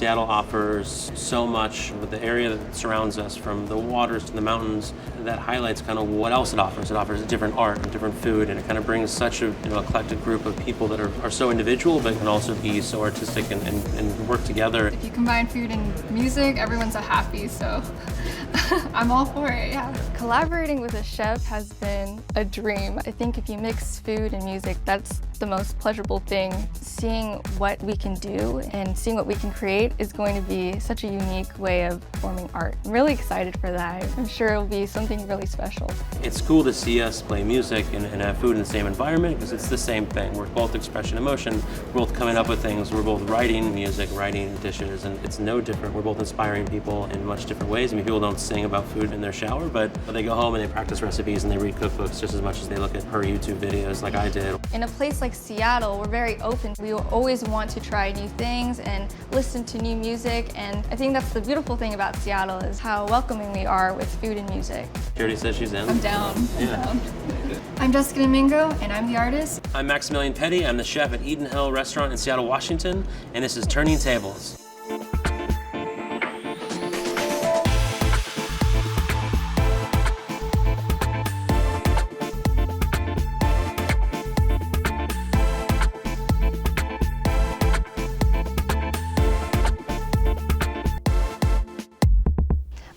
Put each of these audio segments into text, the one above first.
Seattle offers so much with the area that surrounds us, from the waters to the mountains, that highlights kind of what else it offers. It offers different art and different food, and it kind of brings such a eclectic group of people that are so individual, but can also be so artistic and work together. If you combine food and music, everyone's so happy, so I'm all for it, yeah. Collaborating with a chef has been a dream. I think if you mix food and music, that's the most pleasurable thing. Seeing what we can do and seeing what we can create is going to be such a unique way of forming art. I'm really excited for that. I'm sure it'll be something really special. It's cool to see us play music and have food in the same environment, because it's the same thing. We're both expression emotion, we're both coming up with things, we're both writing music, writing dishes, and it's no different. We're both inspiring people in much different ways. I mean, people don't sing about food in their shower, but they go home and they practice recipes and they read cookbooks just as much as they look at her YouTube videos like I did. In a place like Seattle, we're very open. We always want to try new things and listen to new music, and I think that's the beautiful thing about Seattle is how welcoming we are with food and music. She already said she's in. I'm down. Yeah. I'm Jessica Domingo, and I'm the artist. I'm Maximilian Petty. I'm the chef at Eden Hill Restaurant in Seattle, Washington, and this is Turning Tables.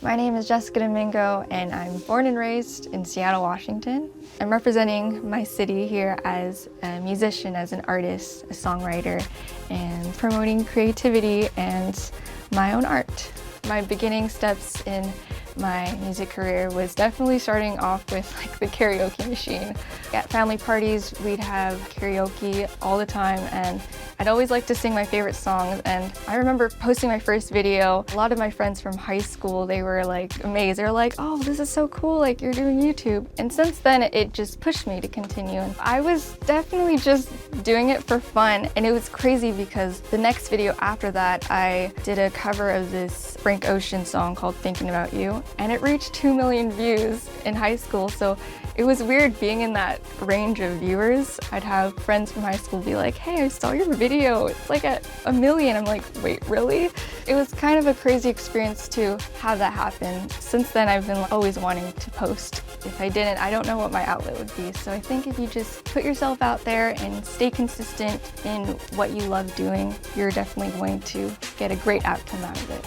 My name is Jessica Domingo, and I'm born and raised in Seattle, Washington. I'm representing my city here as a musician, as an artist, a songwriter, and promoting creativity and my own art. My beginning steps in my music career was definitely starting off with the karaoke machine. At family parties, we'd have karaoke all the time, and I'd always like to sing my favorite songs. And I remember posting my first video. A lot of my friends from high school, they were amazed. They were like, "Oh, this is so cool, you're doing YouTube." And since then, it just pushed me to continue. And I was definitely just doing it for fun. And it was crazy because the next video after that, I did a cover of this Frank Ocean song called Thinking About You. And it reached 2 million views in high school, so it was weird being in that range of viewers. I'd have friends from high school be like, "Hey, I saw your video, it's at 1 million. I'm like, "Wait, really?" It was kind of a crazy experience to have that happen. Since then, I've been always wanting to post. If I didn't, I don't know what my outlet would be. So I think if you just put yourself out there and stay consistent in what you love doing, you're definitely going to get a great outcome out of it.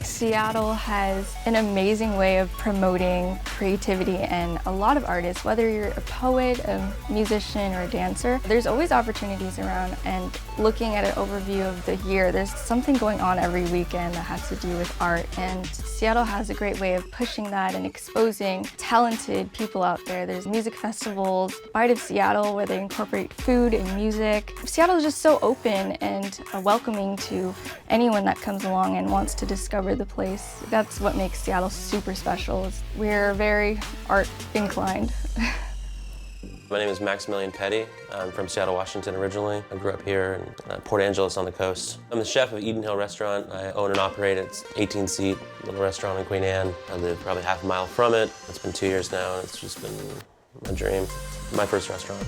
Seattle has an amazing way of promoting creativity, and a lot of artists, whether you're a poet, a musician, or a dancer, there's always opportunities around. And looking at an overview of the year, there's something going on every weekend that has to do with art, and Seattle has a great way of pushing that and exposing talented people out there. There's music festivals, Bite of Seattle, where they incorporate food and music. Seattle is just so open and welcoming to anyone that comes along and wants to discover the place. That's what makes Seattle super special. We're very art inclined. My name is Maximilian Petty. I'm from Seattle, Washington originally. I grew up here in Port Angeles on the coast. I'm the chef of Eden Hill Restaurant. I own and operate it. It's an 18-seat little restaurant in Queen Anne. I live probably half a mile from it. It's been 2 years now, and it's just been my dream. My first restaurant.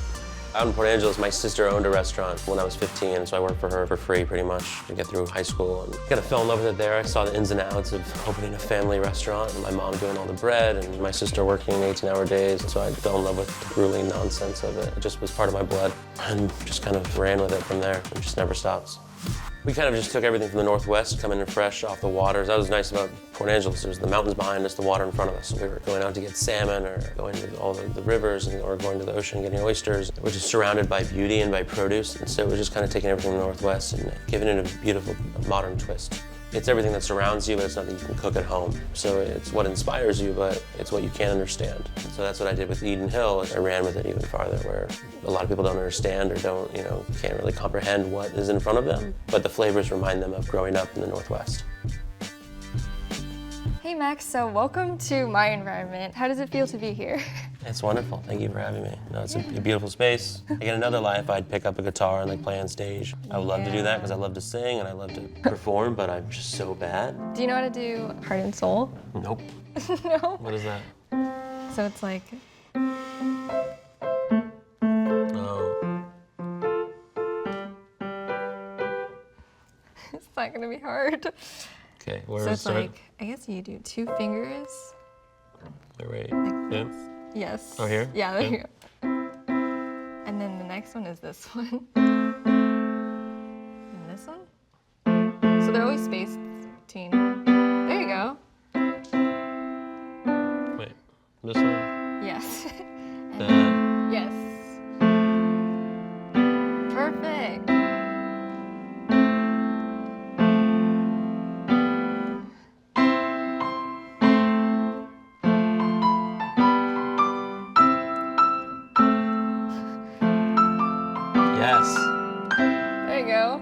Out in Port Angeles, my sister owned a restaurant when I was 15, so I worked for her for free pretty much to get through high school. And kind of fell in love with it there. I saw the ins and outs of opening a family restaurant, and my mom doing all the bread, and my sister working 18-hour days. So I fell in love with the grueling nonsense of it. It just was part of my blood, and just kind of ran with it from there. It just never stops. We kind of just took everything from the Northwest, coming in fresh off the waters. That was nice about Port Angeles. There's the mountains behind us, the water in front of us. So we were going out to get salmon, or going to all the rivers, or going to the ocean getting oysters. We're just surrounded by beauty and by produce. And so we're just kind of taking everything from the Northwest and giving it a beautiful modern twist. It's everything that surrounds you, but it's nothing you can cook at home. So it's what inspires you, but it's what you can't understand. So that's what I did with Eden Hill. I ran with it even farther, where a lot of people don't understand or can't really comprehend what is in front of them, but the flavors remind them of growing up in the Northwest. Hey Max, so welcome to my environment. How does it feel to be here? It's wonderful. Thank you for having me. No, it's a beautiful space. In another life, I'd pick up a guitar and play on stage. I would love to do that because I love to sing and I love to perform, but I'm just so bad. Do you know how to do Heart and Soul? Nope. No? What is that? So it's like... Oh. It's not gonna be hard. Okay, where So was it's start? like, I guess you do 2 fingers. Wait. Like Yeah. this. Yes. Oh, here? Yeah, there Yeah. you go. And then the next one is this one. And this one. So they're always spaced between. There you go. Wait, this one? Yes. And That. yes. Perfect. Yes. There you go.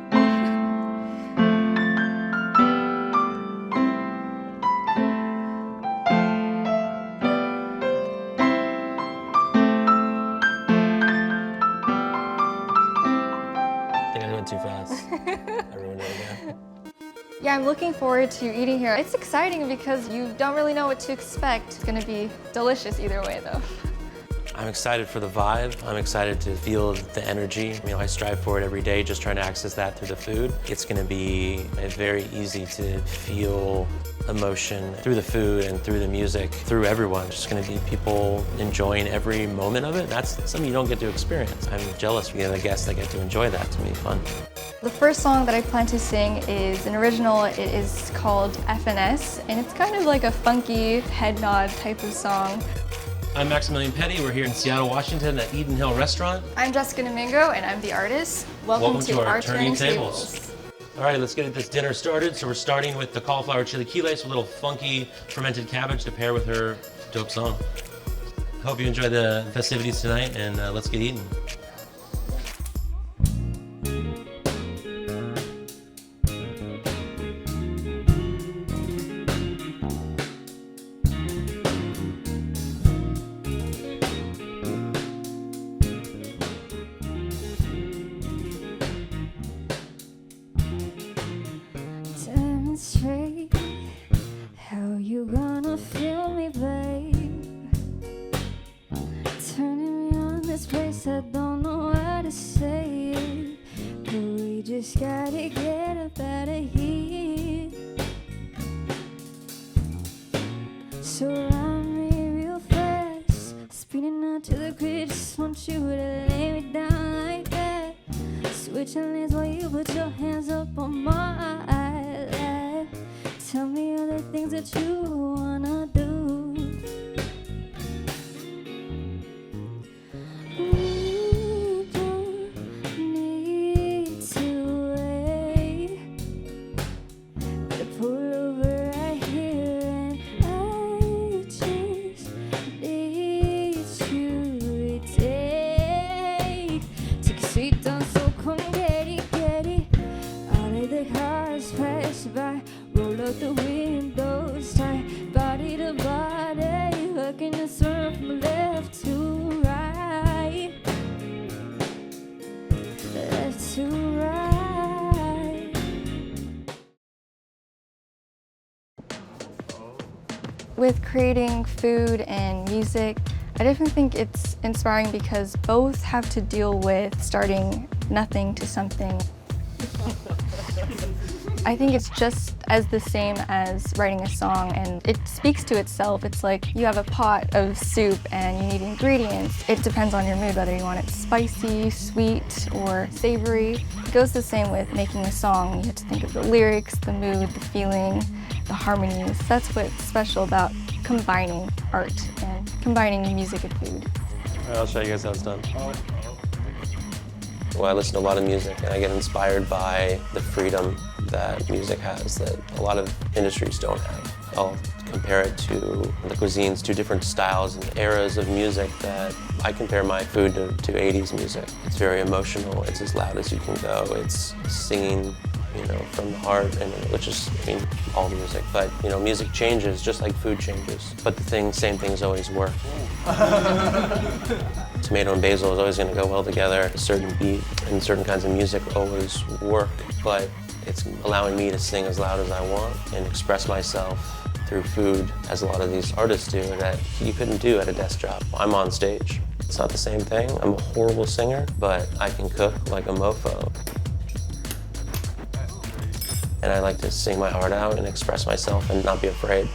I think I went too fast. I ruined it again. Yeah, I'm looking forward to eating here. It's exciting because you don't really know what to expect. It's gonna be delicious either way though. I'm excited for the vibe. I'm excited to feel the energy. You know, I strive for it every day, just trying to access that through the food. It's gonna be very easy to feel emotion through the food and through the music, through everyone. It's just gonna be people enjoying every moment of it. That's something you don't get to experience. I'm jealous for the guests that get to enjoy that. It's gonna be fun. The first song that I plan to sing is an original. It is called FNS, and it's kind of like a funky head nod type of song. I'm Maximilian Petty. We're here in Seattle, Washington at Eden Hill Restaurant. I'm Jessica Domingo, and I'm the artist. Welcome to our Turning Tables. All right, let's get this dinner started. So we're starting with the cauliflower chili quiles with a little funky fermented cabbage to pair with her dope song. Hope you enjoy the festivities tonight, and let's get eating. Demonstrate how you gonna feel me, babe. Turning me on this place, I don't know what to say, but we just gotta get up out of here. Surround me real fast, speeding out to the grid. Just want you to lay me down like that. Switching lanes while you put your hands up on my lap. Tell me all the things that you wanna do. We don't need to wait. Better pull over right here, and I just need you to take a seat down, so come get it. All of the cars pass by, roll up the windows tight, body to body, looking to turn from left to right, left to right. With creating food and music, I definitely think it's inspiring because both have to deal with starting nothing to something. I think it's just as the same as writing a song, and it speaks to itself. It's like you have a pot of soup and you need ingredients. It depends on your mood, whether you want it spicy, sweet, or savory. It goes the same with making a song. You have to think of the lyrics, the mood, the feeling, the harmonies. That's what's special about combining art and combining music and food. All right, I'll show you guys how it's done. Well, I listen to a lot of music, and I get inspired by the freedom that music has that a lot of industries don't have. I'll compare it to the cuisines, to different styles and eras of music that I compare my food to 80s music. It's very emotional, it's as loud as you can go, it's singing, you know, from the heart, and which is, I mean, all music. But, you know, music changes just like food changes. But the same things always work. Tomato and basil is always going to go well together. A certain beat and certain kinds of music always work, but it's allowing me to sing as loud as I want and express myself through food, as a lot of these artists do, that you couldn't do at a desk job. I'm on stage. It's not the same thing. I'm a horrible singer, but I can cook like a mofo. and I like to sing my heart out and express myself and not be afraid.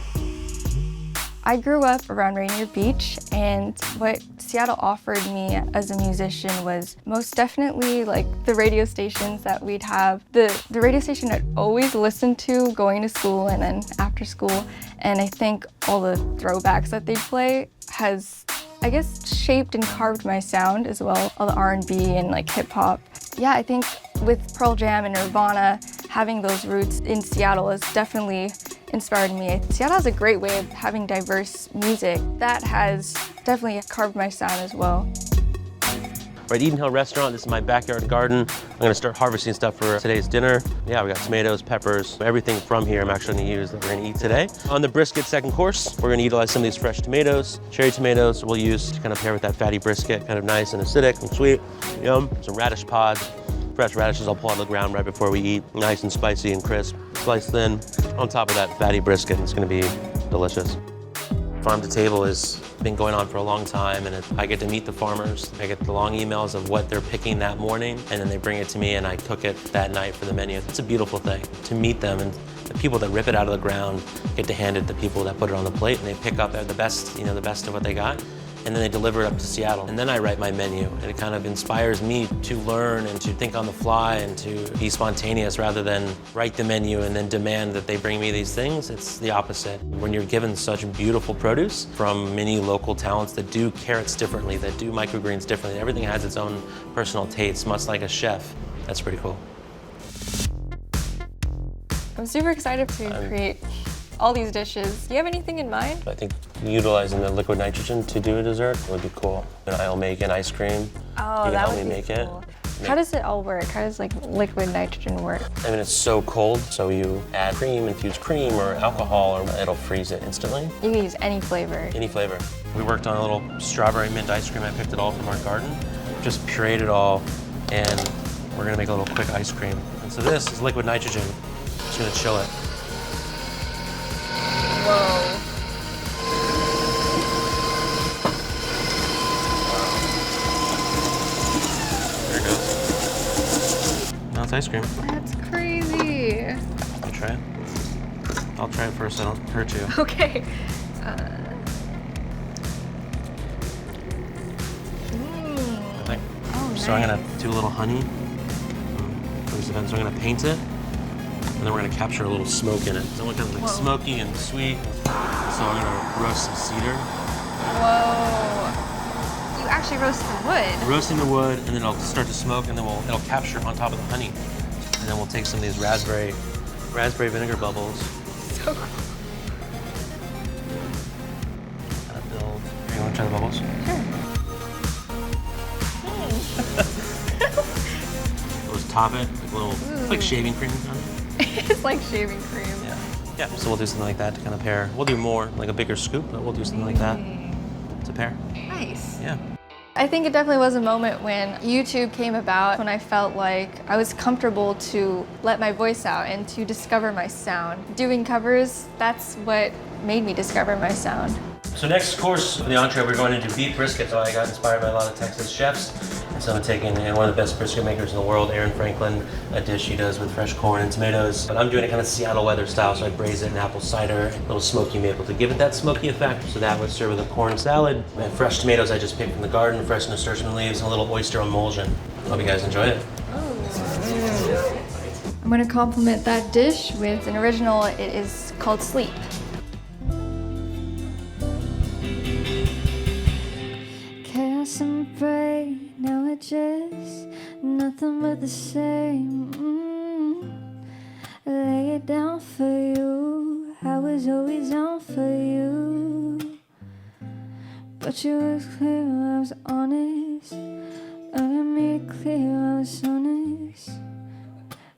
I grew up around Rainier Beach, and what Seattle offered me as a musician was most definitely like the radio stations that we'd have. The radio station I'd always listened to going to school and then after school, and I think all the throwbacks that they play has, I guess, shaped and carved my sound as well, all the R&B and like hip hop. Yeah, I think with Pearl Jam and Nirvana, having those roots in Seattle has definitely inspired me. Seattle has a great way of having diverse music. That has definitely carved my sound as well. We're at Eden Hill Restaurant. This is my backyard garden. I'm gonna start harvesting stuff for today's dinner. Yeah, we got tomatoes, peppers, everything from here I'm actually gonna use that we're gonna eat today. On the brisket second course, we're gonna utilize some of these fresh tomatoes. Cherry tomatoes we'll use to kind of pair with that fatty brisket, kind of nice and acidic and sweet. Yum, some radish pods. Fresh radishes I'll pull out of the ground right before we eat. Nice and spicy and crisp. Sliced thin on top of that fatty brisket. It's gonna be delicious. Farm to Table has been going on for a long time, and I get to meet the farmers. I get the long emails of what they're picking that morning, and then they bring it to me and I cook it that night for the menu. It's a beautiful thing to meet them, and the people that rip it out of the ground get to hand it to people that put it on the plate, and they pick up the best, the best of what they got, and then they deliver it up to Seattle. And then I write my menu, and it kind of inspires me to learn and to think on the fly and to be spontaneous rather than write the menu and then demand that they bring me these things. It's the opposite. When you're given such beautiful produce from many local talents that do carrots differently, that do microgreens differently, everything has its own personal taste, much like a chef. That's pretty cool. I'm super excited to create all these dishes. Do you have anything in mind? I think utilizing the liquid nitrogen to do a dessert would be cool. And I'll make an ice cream. Oh, you can that help would me be make cool. it. How does it all work? How does like liquid nitrogen work? I mean, it's so cold, so you add cream, infused cream or alcohol, or it'll freeze it instantly. You can use any flavor. Any flavor. We worked on a little strawberry mint ice cream. I picked it all from our garden. Just pureed it all, and we're gonna make a little quick ice cream. And so this is liquid nitrogen. Just gonna chill it. Whoa. There it goes. Now it's ice cream. That's crazy. You try it? I'll try it first, I don't hurt you. Okay. Okay. Oh, So I'm gonna nice. do a little honey. So I'm gonna paint it, and then we're gonna capture a little smoke in it. So I want kind of like smoky and sweet. So I'm gonna roast some cedar. Whoa. You actually roast the wood. Roasting the wood, and then it'll start to smoke, and then it'll capture on top of the honey. And then we'll take some of these raspberry vinegar bubbles. So cool. Kind of build. Here, you want to try the bubbles? Sure. We'll just top it with a little, it's like shaving cream. Kind of. It's like shaving cream. Yeah, so we'll do something like that to kind of pair. We'll do more, like a bigger scoop, but we'll do something like that to pair. Nice. Yeah. I think it definitely was a moment when YouTube came about, when I felt like I was comfortable to let my voice out and to discover my sound. Doing covers, that's what made me discover my sound. So next course for the entree, we're going to do beef brisket. So I got inspired by a lot of Texas chefs. And so I'm taking one of the best brisket makers in the world, Aaron Franklin, a dish he does with fresh corn and tomatoes. But I'm doing it kind of Seattle weather style, so I braise it in apple cider, a little smoky maple to give it that smoky effect. So that would serve with a corn salad. And fresh tomatoes I just picked from the garden, fresh nasturtium leaves, and a little oyster emulsion. Hope you guys enjoy it. I'm gonna complement that dish with an original. It is called Sleep. Chaos and pray, now it's just nothing but the same. Lay it down for you, I was always down for you. But you was clear, I was honest. I made it clear, I was honest.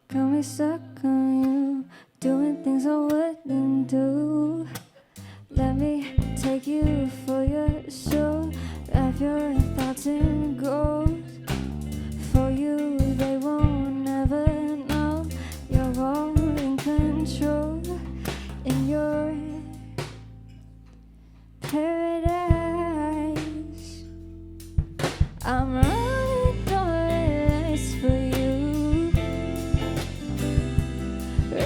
Got me stuck on you, doing things I wouldn't do. Let me take you for your soul. Have your thoughts in gold. For you, they won't never know. You're all in control. In your paradise, I'm running all the lights for you.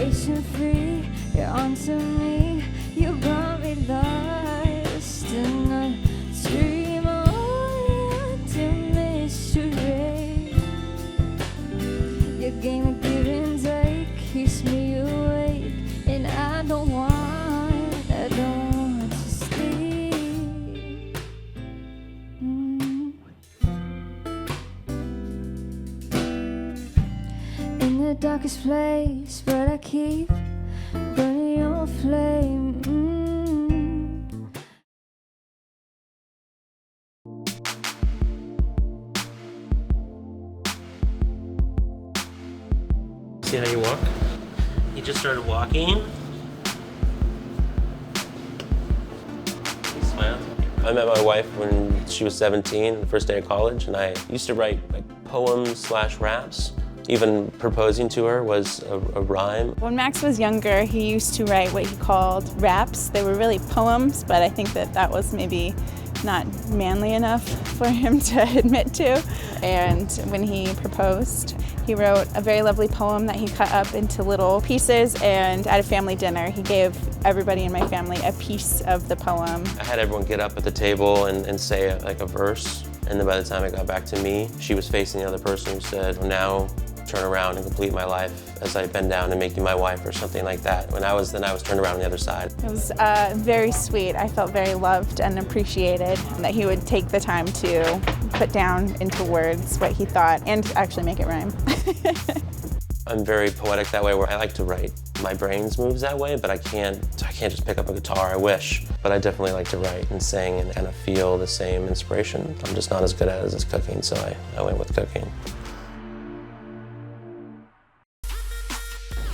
Frustration free, you're onto me. You got me lost in a dream of mystery. Your game of give and take keeps me awake, and I don't want to sleep. In the darkest place, but I keep burning your flame. See how you walk? He just started walking. Smile. I met my wife when she was 17, the first day of college, and I used to write like poems / raps. Even proposing to her was a rhyme. When Max was younger, he used to write what he called raps. They were really poems, but I think that was maybe not manly enough for him to admit to. And when he proposed, he wrote a very lovely poem that he cut up into little pieces, and at a family dinner, he gave everybody in my family a piece of the poem. I had everyone get up at the table and say like a verse, and then by the time it got back to me, she was facing the other person who said, well, now turn around and complete my life as I bend down and make you my wife, or something like that. Then I was turned around on the other side. It was very sweet. I felt very loved and appreciated that he would take the time to put down into words what he thought and actually make it rhyme. I'm very poetic that way, where I like to write. My brain's moves that way, but I can't just pick up a guitar, I wish. But I definitely like to write and sing and kind of feel the same inspiration. I'm just not as good at it as cooking, so I went with cooking.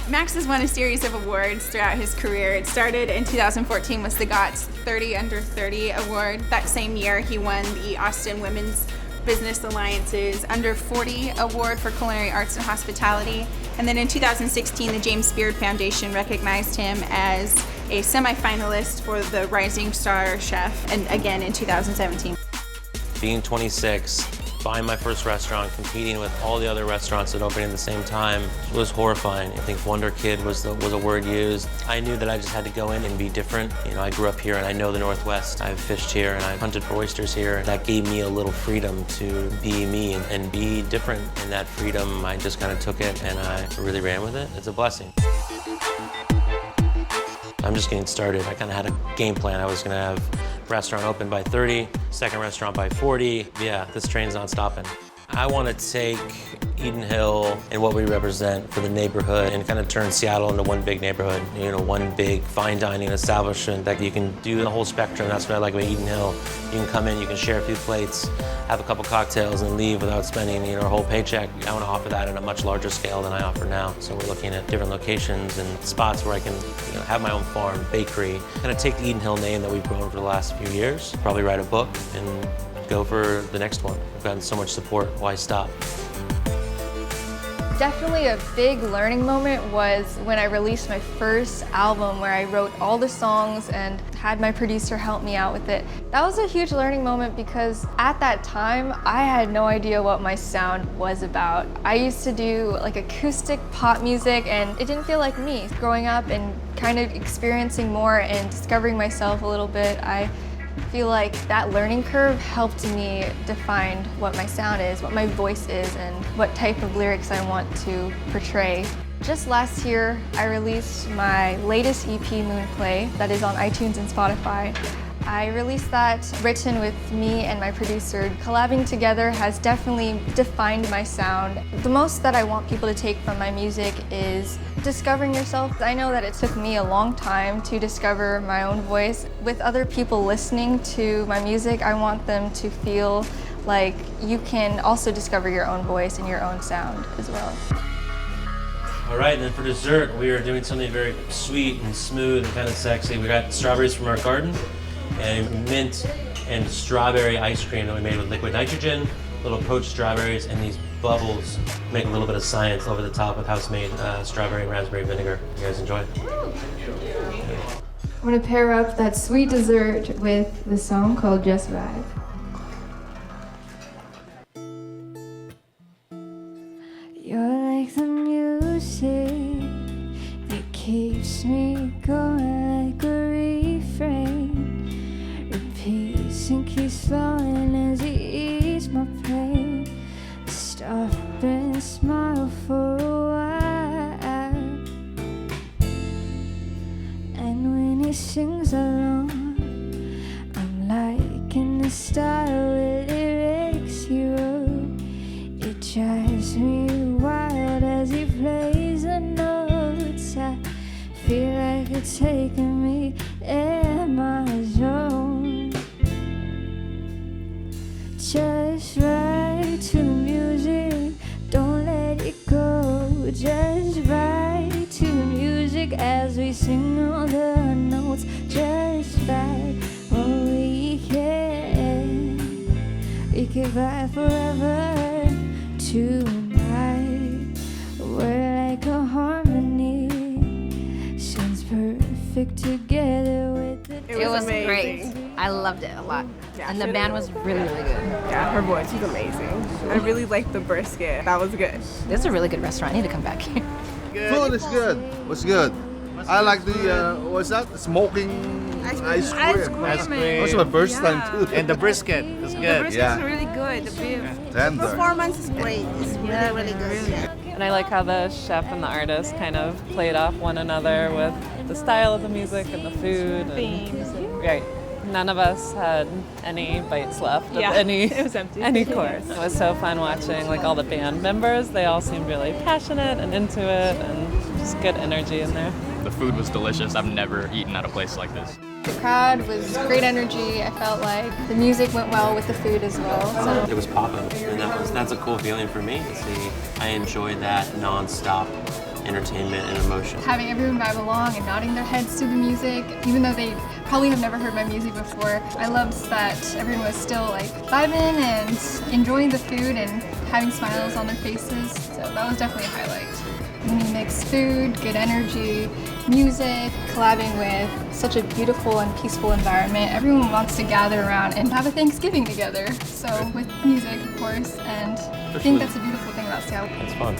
Max has won a series of awards throughout his career. It started in 2014 with the GOTS 30 Under 30 award. That same year, he won the Austin Women's Business Alliance's Under 40 award for culinary arts and hospitality. And then in 2016, the James Beard Foundation recognized him as a semifinalist for the Rising Star Chef, and again in 2017. Being 26, buying my first restaurant, competing with all the other restaurants that opened at the same time was horrifying. I think Wonder Kid was a word used. I knew that I just had to go in and be different. You know, I grew up here and I know the Northwest. I've fished here and I've hunted for oysters here. That gave me a little freedom to be me and be different. And that freedom, I just kind of took it and I really ran with it. It's a blessing. I'm just getting started. I kind of had a game plan. I was going to have restaurant open by 30, second restaurant by 40. Yeah, this train's not stopping. I want to take Eden Hill and what we represent for the neighborhood and kind of turn Seattle into one big neighborhood, you know, one big fine dining establishment that you can do the whole spectrum. That's what I like about Eden Hill. You can come in, you can share a few plates, have a couple cocktails and leave without spending, you know, a whole paycheck. I want to offer that on a much larger scale than I offer now. So we're looking at different locations and spots where I can, you know, have my own farm, bakery, kind of take the Eden Hill name that we've grown for the last few years, probably write a book and go for the next one. I've gotten so much support, why stop? Definitely a big learning moment was when I released my first album, where I wrote all the songs and had my producer help me out with it. That was a huge learning moment because at that time, I had no idea what my sound was about. I used to do like acoustic pop music and it didn't feel like me. Growing up and kind of experiencing more and discovering myself a little bit, I feel like that learning curve helped me define what my sound is, what my voice is, and what type of lyrics I want to portray. Just last year, I released my latest EP, Moonplay, that is on iTunes and Spotify. I released that written with me and my producer. Collabing together has definitely defined my sound. The most that I want people to take from my music is discovering yourself. I know that it took me a long time to discover my own voice. With other people listening to my music, I want them to feel like you can also discover your own voice and your own sound as well. All right, and then for dessert, we are doing something very sweet and smooth and kind of sexy. We got strawberries from our garden and mint and strawberry ice cream that we made with liquid nitrogen, little poached strawberries, and these bubbles make a little bit of science over the top with house-made strawberry and raspberry vinegar. You guys enjoy it? I'm gonna pair up that sweet dessert with the song called Just Vibe. You're like the music, the keeps me going like a refrain. Repeats and keeps flowing as he eats my pain. Stop and smile for a while, and when he sings along, I'm liking the style with lyrics he wrote. It drives me wild as he plays the notes. I feel like it's taking me in my zone. Just right to the music, don't let it go. Just right to the music as we sing all the notes. Just right, oh we can vibe forever tonight. We're like a harmony, sounds perfect together with the. It was amazing. great. I loved it a lot. Yeah, And the she band really was really, really good. Yeah, her voice was amazing. I really liked the brisket. That was good. This is a really good restaurant. I need to come back here. Food is good. What's good? I like the what's that? Smoking ice cream. Ice cream. That's my first time too. And the brisket is The good. brisket's Yeah. really good. The beef. Tender. Performance is great. It's really, really good. Yeah. And I like how the chef and the artist kind of played off one another with the style of the music and the food. And, right. None of us had any bites left of any it was empty. any course. It was so fun watching like all the band members. They all seemed really passionate and into it, and just good energy in there. The food was delicious. I've never eaten at a place like this. The crowd was great energy. I felt like the music went well with the food as well. So It was popping, and that's a cool feeling for me to see. I enjoyed that non-stop entertainment and emotion. having everyone vibe along and nodding their heads to the music, even though they probably have never heard my music before. I loved that everyone was still like vibing and enjoying the food and having smiles on their faces. So that was definitely a highlight. When you mix food, good energy, music, collabing with such a beautiful and peaceful environment, everyone wants to gather around and have a Thanksgiving together. So with music, of course, and I think that's a beautiful thing about Seattle. It's fun.